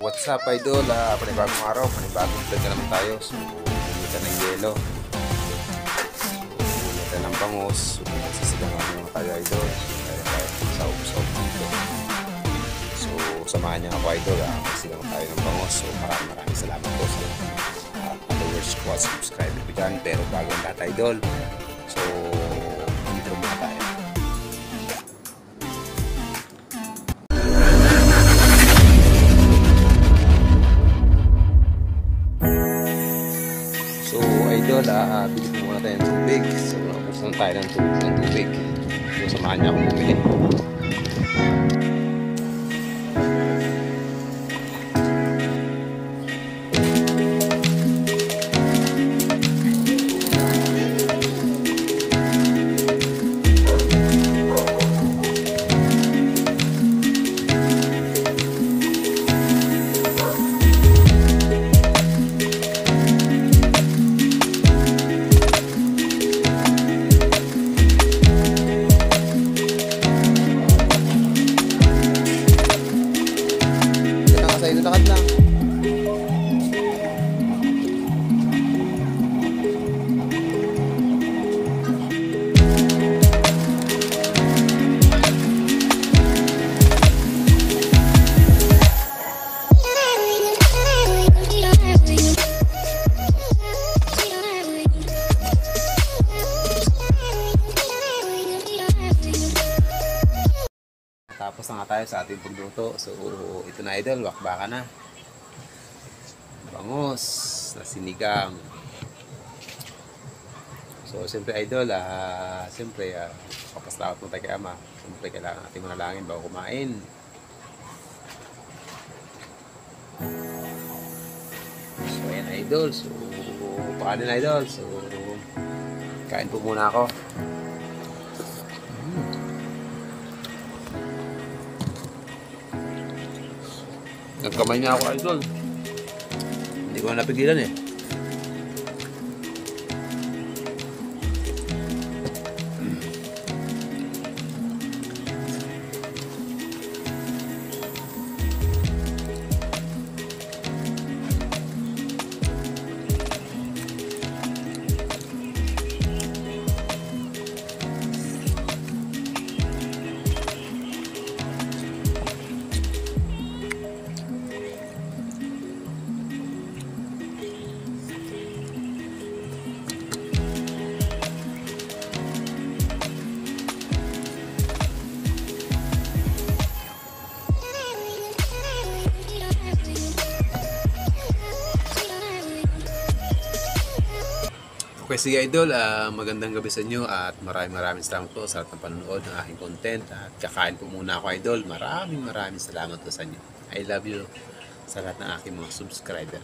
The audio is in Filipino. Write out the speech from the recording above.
What's up, idol? Panibagong araw, panibagong vlog na naman tayo. So, bumita ng yelo. So, bumita ng bangus. So, sisigangan naman tayo, idol. Meron tayo sa usap dito. So, samahan niya ako, idol. Sisigangan tayo ng bangus. So, maraming salamat po sa followers ko at subscriber ko dyan. Pero bago ang lahat, idol. So, intro muna tayo. So, idol, bili po muna tayo ng tubig. So, buksan tayo ng tubig. So, samahan niya akong bumili. Lakad lang. Tapos na nga tayo sa ating pagluto. So, ito na, idol, wakbaka na. Bangus na sinigang. So, siyempre, idol, papasalamat mo tayo kay Ama. Siyempre, kailangan natin manalangin bago kumain. So, ayan, idol. So, pakanin, idol. So, kain po muna ako. Nagkamay niya ako, idol. Hindi ko na napigilan eh. Okay, sige, idol, magandang gabi sa inyo at maraming salamat po sa lahat ng panonood ng aking content at kakain po muna ako, idol. Maraming salamat po sa inyo. I love you sa lahat ng aking mga subscriber.